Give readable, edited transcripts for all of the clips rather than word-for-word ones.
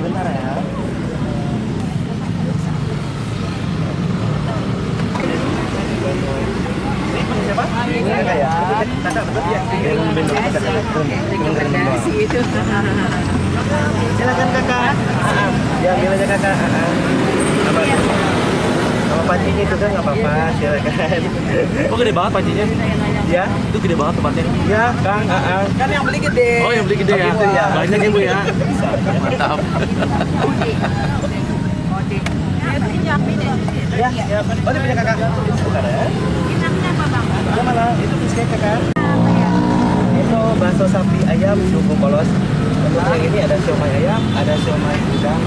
sebentar ya. Siapa? Kakak ya? Kakak betul ya? Silakan kakak. Diambil aja kakak. Sama pancinya itu kan nggak apa-apa, silakan. Oh gede banget pancinya? Ya, Itu gede banget tempatnya? ya Kang. Kan yang beli gede. Oh yang beli gede ya? Gitu ya. Banyak ya Bu ya? Mantap. Ya, ya. Oh ini punya kakak. Bukan ya? Itu mana? Itu cheesecake kakak. Itu bakso sapi ayam suku polos. Untuk yang ini ada siomay ayam, ada siomay udang.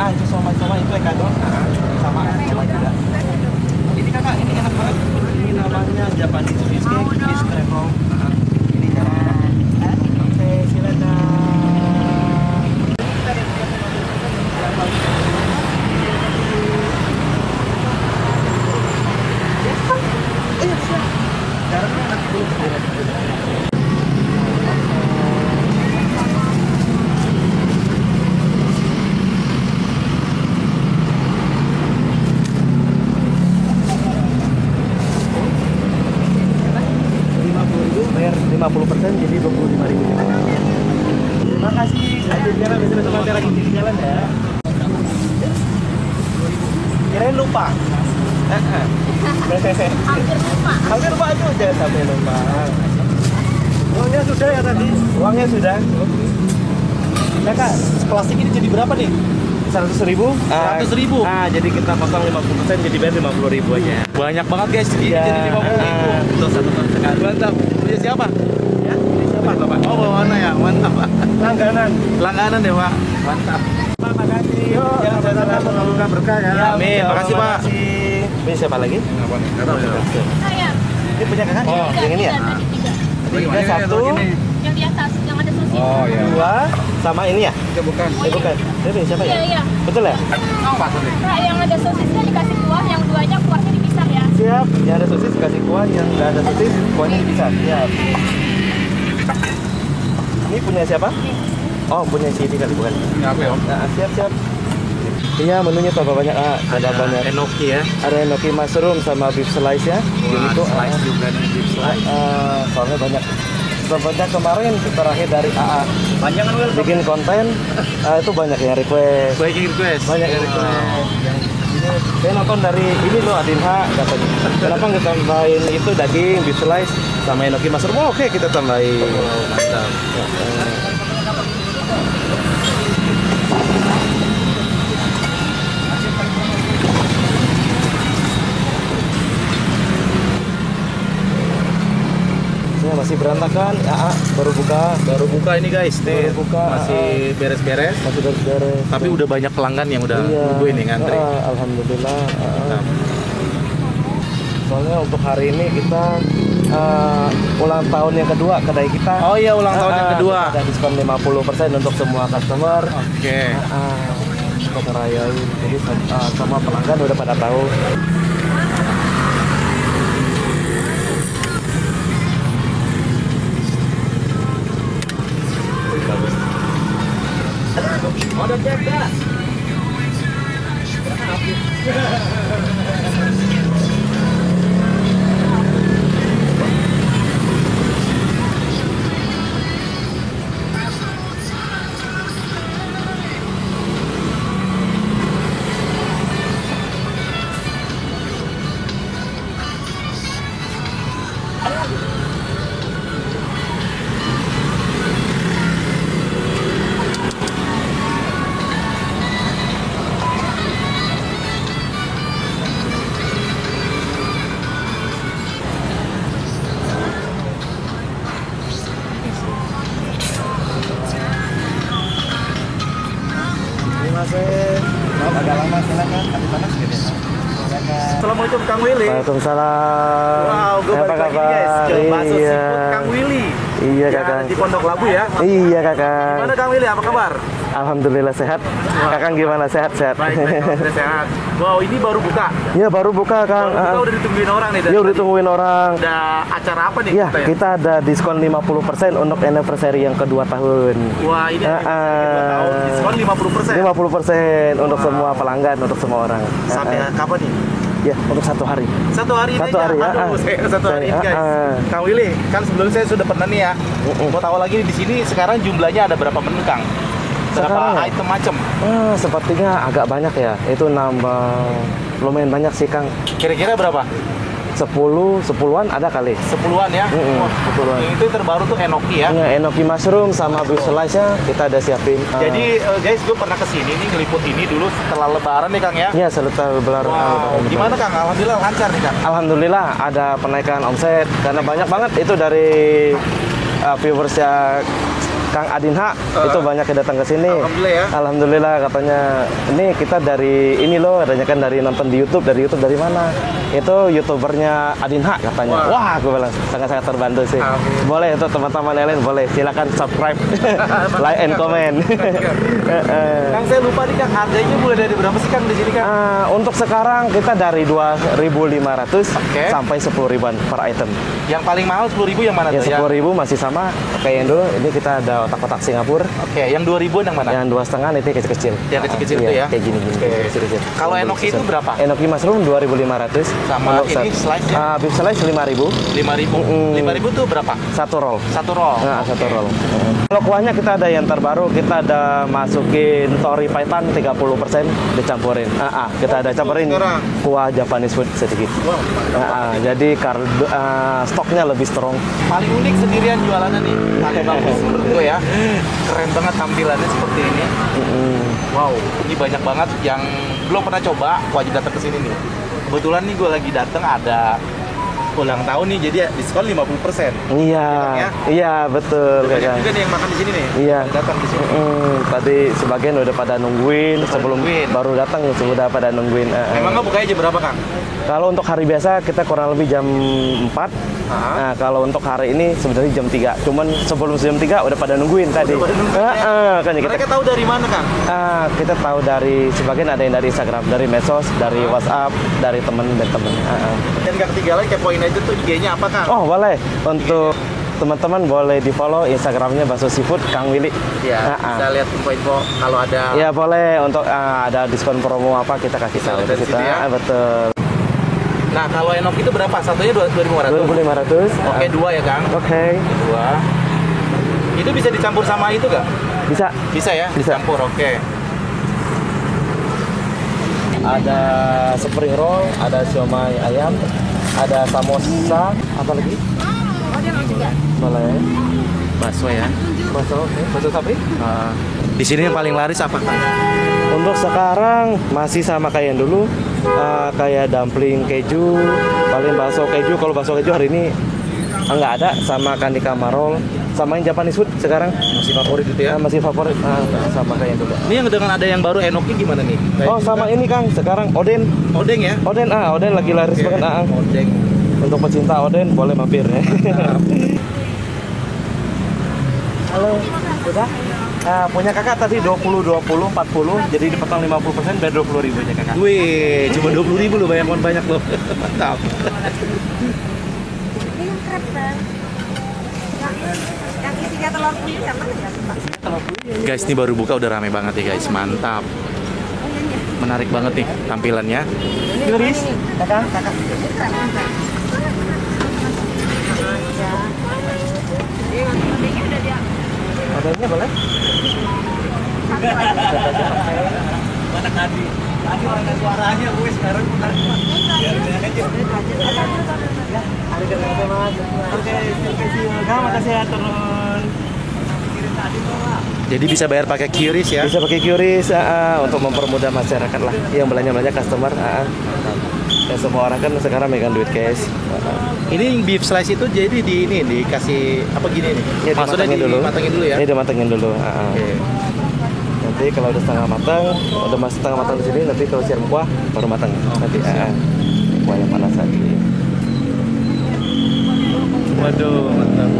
Itu siomay itu ekadon. Sama siomay juga. Ini kakak, ini enak banget. Ini namanya Japanese cheesecake, fish crab. Ini enak. Oke, silakan. Bayar 50% jadi 25.000. Terima kasih. Aduh, biar bisa nanti lagi di jalan ya. Kirain lupa. Hampir lupa. Hampir lupa aja jangan sampai lupa. Uangnya sudah ya tadi? Uangnya sudah. Kakak, Plastik ini jadi berapa nih? 100.000? 100.000? Jadi kita potong 50% jadi bayar 50.000 aja. Banyak banget guys, jadi Ya. jadi 50.000. Betul, satu ton sekali. Mantap. Punya siapa? Ya, ini siapa? Bapak. Oh bawaannya ya, mantap Pak. Langganan. Langganan ya Pak. Mantap. Terima kasih. Yuk, yang sama semoga berkah ya. Amin. Makasih, Pak. Ini siapa lagi? Saya. Ini punya kakak? Iya, Yang ini ya? ada tiga. Tiga, satu, Yang di atas, yang ada sosis. Oh iya. dua, sama ini ya? Bukan. Bukan. Ini siapa ya? Iya, iya. Betul ya? Nah, yang ada sosisnya dikasih kuah, yang duanya kuahnya dipisah ya. Siap. Yang ada sosis kasih kuah, yang nggak ada sosis kuahnya dipisah. Siap. Ini punya siapa? Oh, punya si ini kali bukan? Ini aku ya. Nah, siap. Iya, menunya tambah banyak. Ada banyak. enoki ya. Ada enoki mushroom sama beef slice ya. Ini tuh slice juga nih, beef slice. soalnya banyak. Sebenarnya kemarin terakhir dari AA Banyak kan Will? bikin konten, itu banyak yang request. Baik request. Banyak yang request. Yang ini saya nonton dari ini loh Adinha katanya. Kenapa nggak tambahin itu daging, beef slice sama enoki mushroom? Oh, oke kita tambahin. Mantap. Ini masih berantakan, Baru buka ini guys, nih. Baru buka, Masih beres-beres. masih beres-beres. Tapi udah banyak pelanggan yang udah nungguin nih ngantri. Alhamdulillah. Mantap. Soalnya untuk hari ini kita ulang tahun yang kedua kedai kita. Oh iya, ulang tahun yang kedua. Ada diskon 50% untuk semua customer. Oke. Untuk ngerayain. Jadi sama pelanggan udah pada tahu. Ada cerdas. Maaf agak lama silakan. Tapi panas gitu ya. Assalamualaikum Kang Willy. Waalaikumsalam. Wow, gue Apa balik lagi kabar? guys ke bakso Iya. seafood Kang Willy. Iya, Ya, Kakang. di Pondok Labu ya. Iya, Kakang. Gimana Kang Willy, apa kabar? Alhamdulillah sehat. Kakang gimana? Sehat-sehat? Baik, sudah sehat. Wow, ini baru buka. Iya, baru buka, Kang. Baru buka udah ditungguin orang nih. Iya, udah ditungguin orang. Ada acara apa nih? Ya, kita ya? kita ada diskon 50% untuk anniversary yang kedua tahun. Wah, ini tahun diskon 50%. 50% untuk semua pelanggan, untuk semua orang. Sampai kapan nih? Ya, untuk 1 hari. Satu hari ini Satu aja. hari, Aduh, saya satu hari ini guys. Kang Willy, kan sebelumnya saya sudah pernah nih ya. Mau tahu lagi di sini sekarang jumlahnya ada berapa menu Kang? Berapa Sekarang ya? item macam? Sepertinya agak banyak ya. Itu nambah lumayan banyak sih, Kang. Kira-kira berapa? 10-10an ada kali. 10-an ya? Wah, 10-an. itu terbaru tuh enoki ya. Ya, enoki mushroom sama beef slice-nya kita ada siapin. Jadi guys, gue pernah kesini nih ngeliput ini dulu setelah lebaran nih Kang ya. ya setelah belar. Wow, gimana Kang? Alhamdulillah lancar nih Kang. Alhamdulillah ada penaikan omset karena banyak banget itu dari viewersnya Kang Adinha itu banyak yang datang ke sini. Alhamdulillah ya. Alhamdulillah katanya ini kita dari ini loh, adanya kan dari nonton di YouTube dari mana? Itu YouTubernya Adinha katanya. Wah, aku bilang sangat-sangat terbantu sih. Amin. Boleh untuk teman-teman yang lain boleh silakan subscribe, like and comment. Kang saya lupa nih Kang, harganya mulai dari berapa sih Kang di sini Kang? Untuk sekarang kita dari 2.500 Oke. sampai 10.000-an per item. Yang paling mahal 10.000 yang mana Ya tuh ya? 10.000 masih sama kayak yang dulu. Ini kita ada otak-otak Singapura. Oke, yang 2.000-an yang mana? Yang 2,5 itu kecil-kecil. Yang kecil-kecil Iya, itu ya? Kayak gini-gini. Oke. Kecil-kecil. Kalau enoki itu berapa? Enoki mushroom 2.500. Sama ini slice-nya? Beef slice 5.000. 5.000. 5.000 tuh berapa? Satu roll. Satu roll. Nah, Oke. satu roll. Kalau kuahnya kita ada yang terbaru, kita ada masukin tori paitan 30% dicampurin. Kita ada campurin sekarang. kuah Japanese food sedikit. Wow, Jadi stoknya lebih strong. paling unik sendirian jualannya nih. Paling bagus menurut gue ya. Keren banget tampilannya seperti ini. Wow, ini banyak banget yang belum pernah coba, wajib datang ke sini nih. Kebetulan nih gue lagi datang ada ulang tahun nih, jadi diskon 50%. Iya, ya? iya betul. Banyak Kakak. juga nih yang makan di sini nih. Iya. Pada datang di sini. Tadi sebagian udah pada nungguin, sebelum nungguin. baru datang sudah pada nungguin. Emangnya bukanya jam berapa Kang? Kalau untuk hari biasa kita kurang lebih jam 4. Nah, kalau untuk hari ini sebenarnya jam 3. Cuman sebelum jam 3 udah pada nungguin tadi. pada nungguin, Kan kita, Mereka tahu dari mana Kang? kita tahu dari sebagian ada yang dari Instagram, dari medsos, dari WhatsApp, dari teman dan teman. Dan yang ketinggalan kepoin aja tuh IG-nya apa Kang? Oh, boleh. Untuk teman-teman boleh di-follow Instagramnya Bakso Seafood Kang Willy. Ya, bisa lihat info-info kalau ada. Ya boleh untuk ada diskon promo apa kita kasih tahu dari kita. situ ya. Betul. Nah, kalau enoki itu berapa? Satunya 2.500. 2.500. Oke, dua ya Kang? Oke. Dua. Itu bisa dicampur sama itu nggak? Bisa. Bisa ya? Bisa. Dicampur, oke. Ada spring roll, ada siomay ayam, ada samosa, apa lagi? Boleh. Bakso ya. Bakso, oke. Bakso sapi? Di sini yang paling laris apa Kang? Untuk sekarang masih sama kayak yang dulu, kayak dumpling keju, paling bakso keju. Kalau bakso keju hari ini nggak ada, sama kanika marol, sama yang Japanese food sekarang Masih favorit itu ya? masih favorit, sama kayak yang dulu. Ini yang dengan ada yang baru enoki gimana nih? Oh, sama ini Kang, sekarang oden. Odeng ya? Oden lagi laris Oke, banget. Odeng. Untuk pecinta oden boleh mampir ya. Halo, sudah? Punya kakak tadi 20, 40, jadi dipotong 50% dari 20.000 aja kakak. Wih, cuma 20.000 loh, banyak loh. Mantap. Ini yang krep kan? Yang isinya telur puyuh yang mana ya? Guys, ini baru buka udah rame banget ya guys, mantap. Menarik banget nih tampilannya. Yuris, kakak. Odenya boleh? Mana Kadi? Kadi orang suaranya gue sekarang benar. Makasih ya turun. Jadi bisa bayar pakai QRIS ya? Bisa pakai QRIS untuk mempermudah masyarakat lah yang belanja customer. Ya, semua orang kan sekarang megang duit cash. Ini beef slice itu jadi dikasih apa gini nih? Ya, Maksudnya dimatengin dulu ya? Ini dimatengin dulu. Oke. Nanti kalau udah setengah matang, udah masih setengah matang di sini, nanti kalau siram kuah baru matang. Nanti kuah yang panas lagi. Waduh, mantap.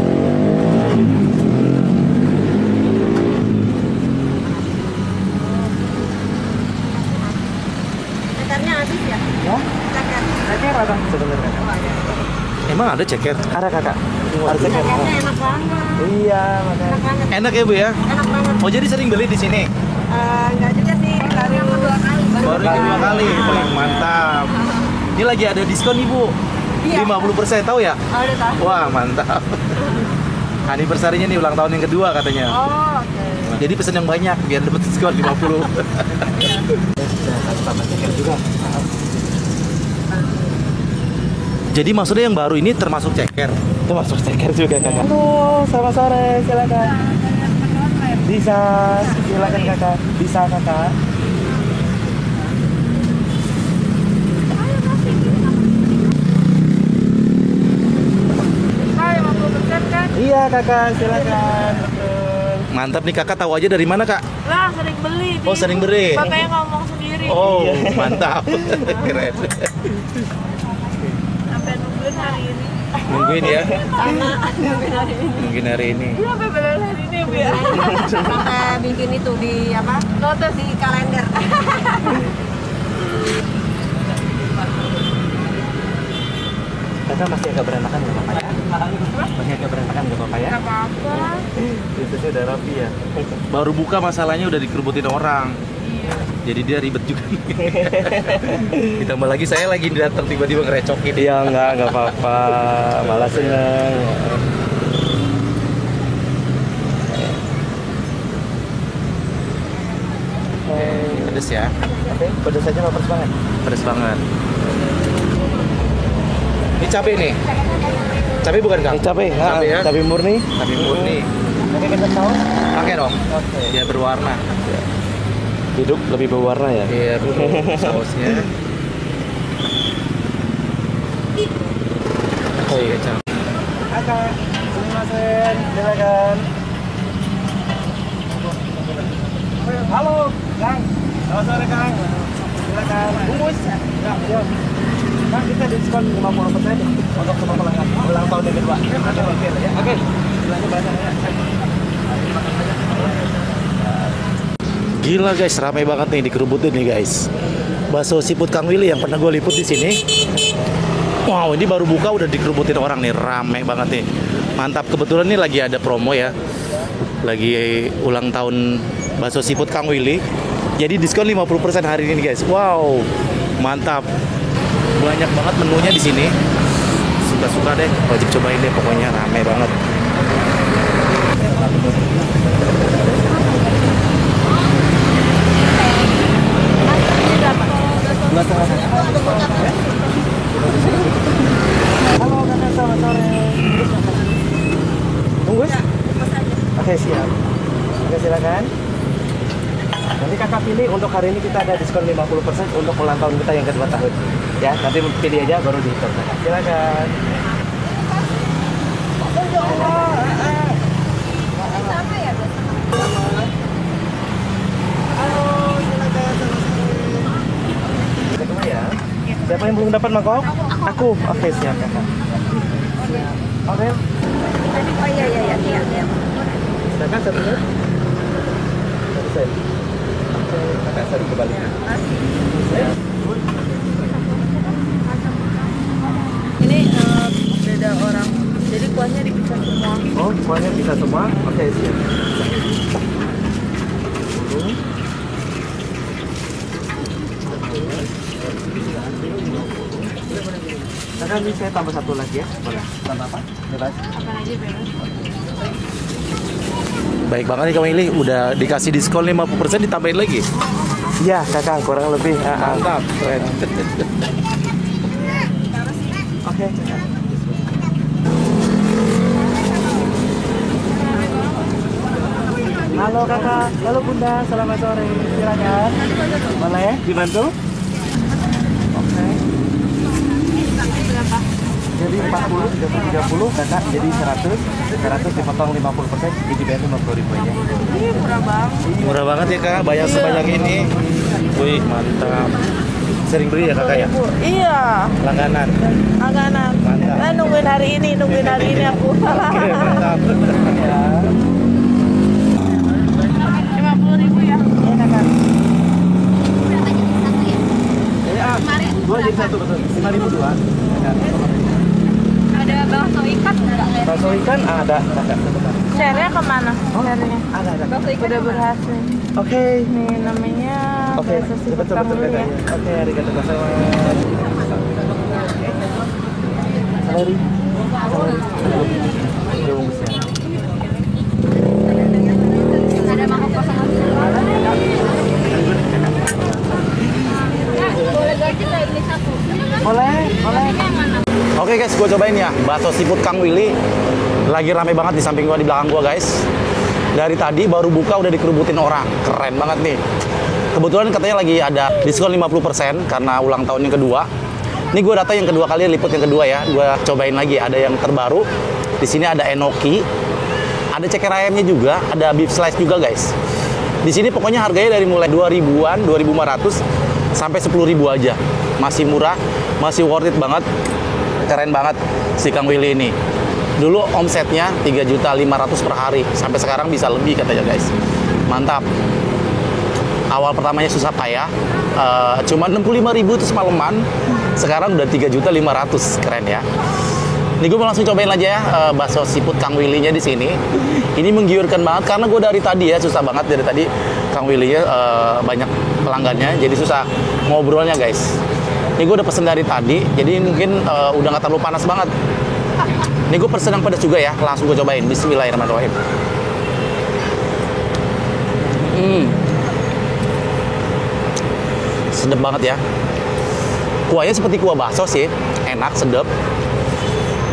Emang ada ceker? Ada kakak. Ada ceker. Cekernya enak banget. Iya, makanya. Enak banget. Enak ya Bu ya? Enak banget. Oh jadi sering beli di sini? Enggak juga sih, baru yang kedua kali. Baru yang kedua kali. Wah, mantap. Ini lagi ada diskon nih Bu. Iya. 50% tahu ya? Oh, udah tahu. Wah mantap. Anniversary-nya nih ulang tahun yang kedua katanya. Oh, oke. Jadi pesen yang banyak biar dapat diskon 50. Tambah ceker juga. Jadi maksudnya yang baru ini termasuk ceker? Itu masuk ceker juga kakak. Halo, selamat sore, silakan. Bisa, silakan kakak. Bisa kakak. Hai, 50% kan? Iya kakak, silakan. Betul. Mantap nih kakak, tahu aja dari mana kak? Lah, sering beli. Oh sering beli? Bapaknya ngomong sendiri. Oh mantap. Keren. Sampai nungguin hari ini. Nungguin ya? Nungguin hari ini. Mungkin hari ini. Iya, sampai benar hari ini, Bu ya. Sampai bikin itu di apa? Notes di kalender. Kakak masih agak berantakan nggak apa-apa ya? Masih agak berantakan nggak apa-apa ya? Enggak apa-apa. Itu sih udah rapi ya. Baru buka masalahnya udah dikerubutin orang. Jadi dia ribet juga. Ditambah lagi saya lagi datang tiba-tiba ngerecokin. Iya nggak apa-apa, malah seneng. Pedes ya? Oke, pedas aja nggak pedas banget. Pedes banget. Ini cabai nih. Cabai bukan kang? Ini cabai, Cabai ya? cabai murni. Cabai murni. Oke, kita tahu. Pakai dong. Oke. Biar berwarna. Hidup lebih berwarna ya. Iya betul. Sausnya. Oh iya cabai. Kakak, sumimasen, silakan. Halo, Kang. Selamat sore, Kang. Silakan. Bungkus. Ya, siap. Kang, kita diskon 50% untuk semua pelanggan ulang tahun yang kedua. Oke, ya. Oke. Bilangnya banyak ya. Gila guys, ramai banget nih dikerubutin nih guys. Bakso siput Kang Willy yang pernah gue liput di sini. Wow, ini baru buka udah dikerubutin orang nih, ramai banget nih. Mantap, kebetulan nih lagi ada promo ya. Lagi ulang tahun bakso siput Kang Willy. Jadi diskon 50% hari ini guys. Wow, mantap. Banyak banget menunya di sini. Suka-suka deh, wajib cobain deh pokoknya, ramai banget. Halo, Kakak. Selamat sore. Bungkus? Oke, siap. Oke, silakan. Nanti kakak pilih untuk hari ini kita ada diskon 50% untuk ulang tahun kita yang kedua tahun. Ya, nanti pilih aja baru dihitung. Silakan. Sama ya, Bu? Halo, silakan. Kedua ya. Siapa yang belum dapat mangkok? Aku. Oke, siap kakak. Oke. Oh iya. Silakan satu set. Satu set. Oke, kakak satu kembali. Ini beda orang. Jadi kuahnya dipisah semua. Oh, semuanya bisa semua? Oke, siap. Kakak, ini saya tambah satu lagi ya. Boleh. Tambah apa? Bebas. Apa aja bebas. Baik banget nih Kang Willy, udah dikasih diskon 50% ditambahin lagi. Iya, kakak kurang lebih. Mantap, keren. Oke, kakak. Halo kakak, halo bunda, selamat sore. Silakan. Boleh dibantu? Oke. Jadi 40, 30 kakak, jadi 100 dipotong 50%, jadi bayar 50.000 aja. Ini murah banget. Murah banget ya Kak, banyak sebanyak ini. Wih, mantap. Sering beli ya Kakak ya? Iya, Langganan. langganan. Mantap. Nungguin hari ini aku. Oke, mantap. 50.000 ya. Iya kakak. Dua jadi satu betul. 5.002. Ada bakso ikan ada kakak. Share-nya kemana? Oh, Share-nya. ada. Udah berhasil. Oke. Nih namanya Oke, bakso siput betul Kang Willy ya. kakaknya. Oke, arigato gozaimasu. Saleri. Ada mangkok kosong. Boleh ganti nggak ini satu? Boleh. Yang mana? Oke guys, gue cobain ya bakso siput Kang Willy. Lagi rame banget di samping gua, di belakang gua guys. Dari tadi baru buka udah dikerubutin orang. Keren banget nih. Kebetulan katanya lagi ada diskon 50% karena ulang tahun yang kedua. Ini gue datang yang kedua kali, liput yang kedua ya. Gue cobain lagi, ada yang terbaru. Di sini ada enoki, ada ceker ayamnya juga, ada beef slice juga guys. Di sini pokoknya harganya dari mulai 2.000-an, 2.500 sampai 10.000 aja. Masih murah, masih worth it banget. Keren banget si Kang Willy ini. Dulu omsetnya 3.500.000 per hari, sampai sekarang bisa lebih katanya guys. Mantap. Awal pertamanya susah payah, cuma 65.000 itu semalaman. Sekarang udah 3.500.000, keren ya. Ini gue mau langsung cobain aja ya bakso siput Kang Willy-nya di sini. Ini menggiurkan banget karena gue dari tadi ya susah banget dari tadi Kang Willy-nya banyak pelanggannya, jadi susah ngobrolnya guys. Ini gue udah pesen dari tadi, jadi mungkin udah nggak terlalu panas banget. Ini gue pesen yang pedas juga ya, langsung gue cobain. Bismillahirrahmanirrahim. Sedap banget ya. Kuahnya seperti kuah bakso sih, enak, sedap.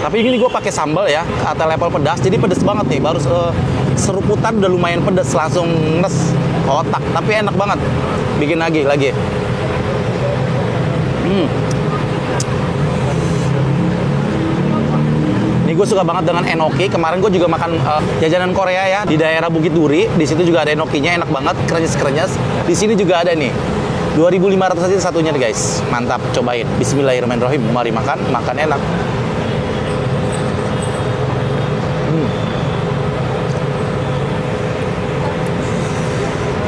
Tapi ini gue pakai sambal ya, atau level pedas, jadi pedas banget nih. Baru seruputan udah lumayan pedas, langsung nes otak. Tapi enak banget. Bikin lagi. Ini gue suka banget dengan enoki. Kemarin gue juga makan jajanan Korea ya di daerah Bukit Duri. Di situ juga ada enokinya, enak banget, krenyes. Di sini juga ada nih. 2.500 aja satunya nih guys. Mantap, cobain. Bismillahirrahmanirrahim. Mari makan enak.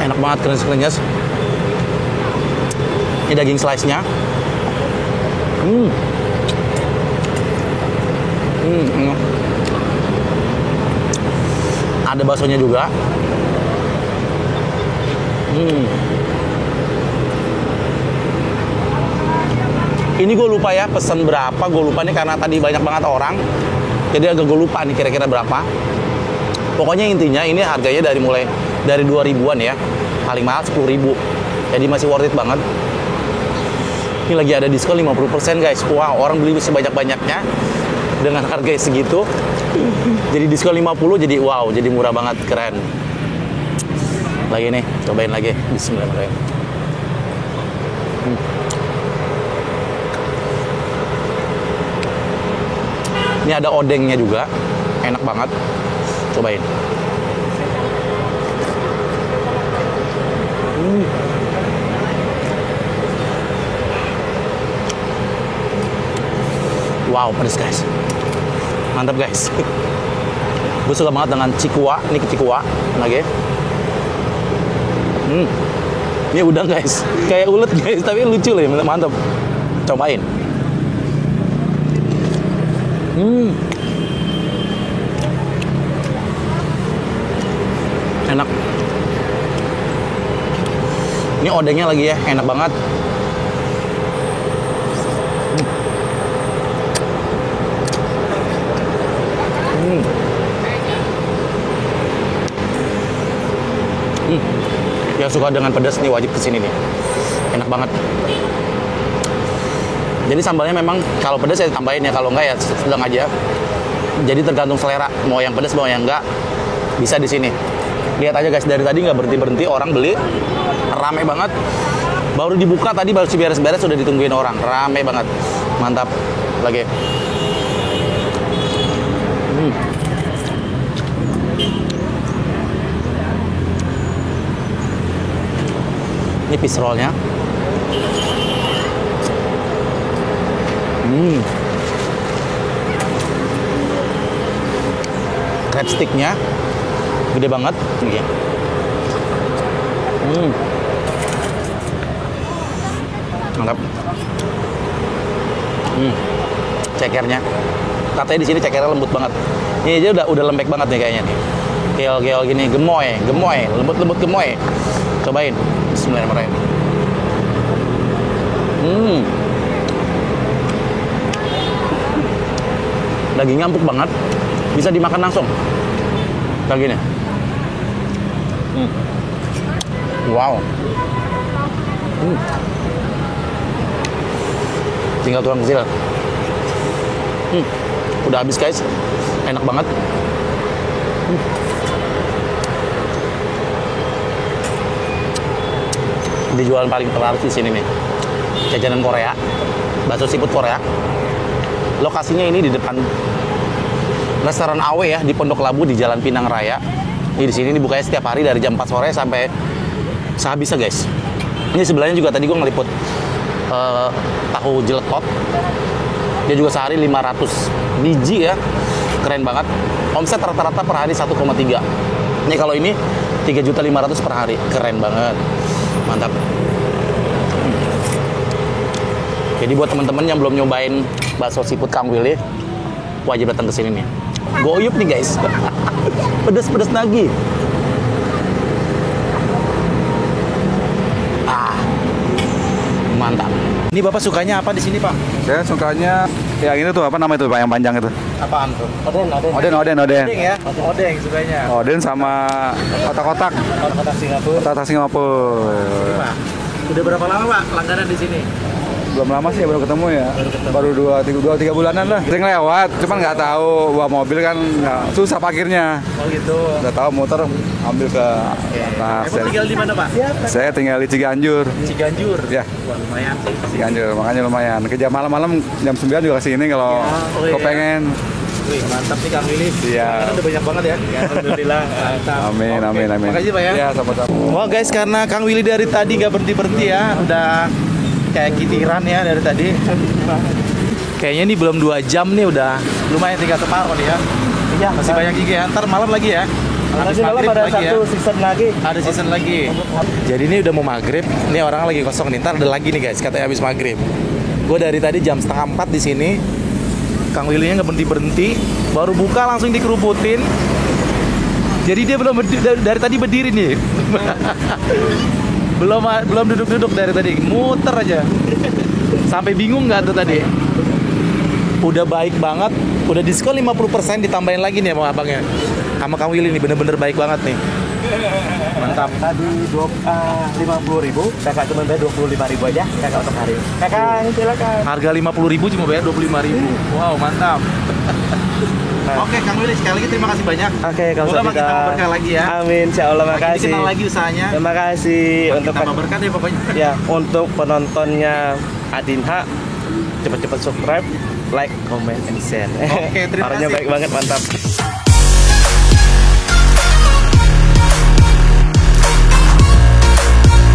Enak banget, krenyes. Ini daging slice-nya. Ada baksonya juga. Ini gue lupa ya pesan berapa, gue lupa nih karena tadi banyak banget orang. Jadi agak gue lupa nih kira-kira berapa. Pokoknya intinya ini harganya mulai dari 2.000-an ya. Paling mahal 10.000. Jadi masih worth it banget. Ini lagi ada diskon 50% guys. Wow, orang beli sebanyak-banyaknya dengan harga segitu. Jadi diskon 50, jadi wow, jadi murah banget, keren. Lagi nih, cobain lagi. Bismillahirrahmanirrahim. Ini ada odengnya juga, enak banget. Cobain. Wow, pedas guys. Mantap guys. Gue suka banget dengan cikua. Ini cikua lagi. Ini udang guys. Kayak ulet guys, tapi lucu loh. Mantap. Cobain. Enak. Ini odengnya lagi ya, enak banget. Yang suka dengan pedas nih wajib kesini nih, enak banget. Jadi sambalnya memang kalau pedas saya tambahin ya, kalau enggak ya sedang aja. Jadi tergantung selera, mau yang pedas mau yang enggak, bisa di sini. Lihat aja guys, dari tadi nggak berhenti orang beli, rame banget. Baru dibuka tadi, baru beres-beres sudah ditungguin orang, rame banget, mantap. Lagi. Ini fish roll-nya. Crab stick-nya gede banget. Nih ya. Mantap. Cekernya. Katanya di sini cekernya lembut banget. Ini dia udah lembek banget nih kayaknya nih. Keol-keol gini, gemoy, lembut-lembut gemoy. Cobain. Bismillahirrahmanirrahim. Dagingnya empuk banget. Bisa dimakan langsung. Kayak gini. Wow. Tinggal tulang kecil. Udah habis guys. Enak banget. Dijual paling terlaris di sini nih. Jajanan Korea. Bakso siput Korea. Lokasinya ini di depan restoran Awe ya, di Pondok Labu di Jalan Pinang Raya. Ini di sini dibukanya setiap hari dari jam 4 sore sampai sehabisnya guys. Ini sebelahnya juga tadi gue ngeliput tahu jeletot. Dia juga sehari 500 biji ya. Keren banget. Omset rata-rata per hari 1,3. Ini kalau ini 3.500.000 per hari. Keren banget. Mantap. Jadi buat teman-teman yang belum nyobain bakso siput Kang Willy, wajib datang ke sini nih. Goyup nih guys. Pedes-pedes lagi. Mantap. Ini Bapak sukanya apa di sini, Pak? Saya sukanya yang ini tuh apa nama itu Pak yang panjang itu? Apaan tuh? Oden. Odeng ya? Odeng sukanya. Oden sama kotak-kotak. Kotak Singapura. Kotak Singapura. Pak, udah berapa lama Pak langganan di sini? Belum lama sih baru ketemu ya. Baru 2-3 bulanan lah. Sering lewat, cuman nggak tahu bawa mobil kan susah parkirnya. Oh gitu. Udah tahu motor ambil ke atas. Emang tinggal di mana Pak? Saya tinggal di Ciganjur. Ciganjur. Ya. Wah, lumayan sih. Ciganjur, makanya lumayan. Kerja malam-malam jam 9 juga kesini kalau iya. pengen. Wih, mantap nih Kang Willy. Iya. Kan udah banyak banget ya. Alhamdulillah. Mantap. Amin, Oke. amin. Makasih Pak ya. Ya, sama-sama. Wah guys, karena Kang Willy dari tadi nggak berhenti ya, udah kayak kitiran ya dari tadi. Kayaknya ini belum 2 jam nih udah lumayan tinggal separuh nih ya. Iya, Masih banyak gigi ya. Ntar malam lagi ya. Habis nanti malam maghrib ada lagi satu ya. season lagi. Ada season lagi. Jadi ini udah mau maghrib. Ini orang lagi kosong nih. Ntar ada lagi nih guys. Katanya habis maghrib. Gue dari tadi jam 3:30 di sini. Kang Willy-nya nggak berhenti. Baru buka langsung dikerubutin. Jadi dia belum dari tadi berdiri nih. belum duduk-duduk dari tadi, muter aja. Sampai bingung nggak tuh tadi? Udah baik banget, udah diskon 50% ditambahin lagi nih sama abangnya. Sama Kang Willy nih bener-bener baik banget nih. Mantap. Tadi 50.000, kakak cuma bayar 25.000 aja, kakak untuk hari. Kakak, silakan. Harga 50.000 cuma bayar 25.000. Wow, mantap. Oke, Kang Willy sekali lagi terima kasih banyak. Oke, kalau Semoga makin tambah berkah lagi ya. Amin, insya Allah, Makin makasih. dikenal lagi usahanya. Terima kasih untuk Tambah berkah deh pokoknya. ya untuk penontonnya Adinha, cepet-cepet subscribe, like, comment, and share. Oke, terima Orangnya kasih. baik banget, mantap.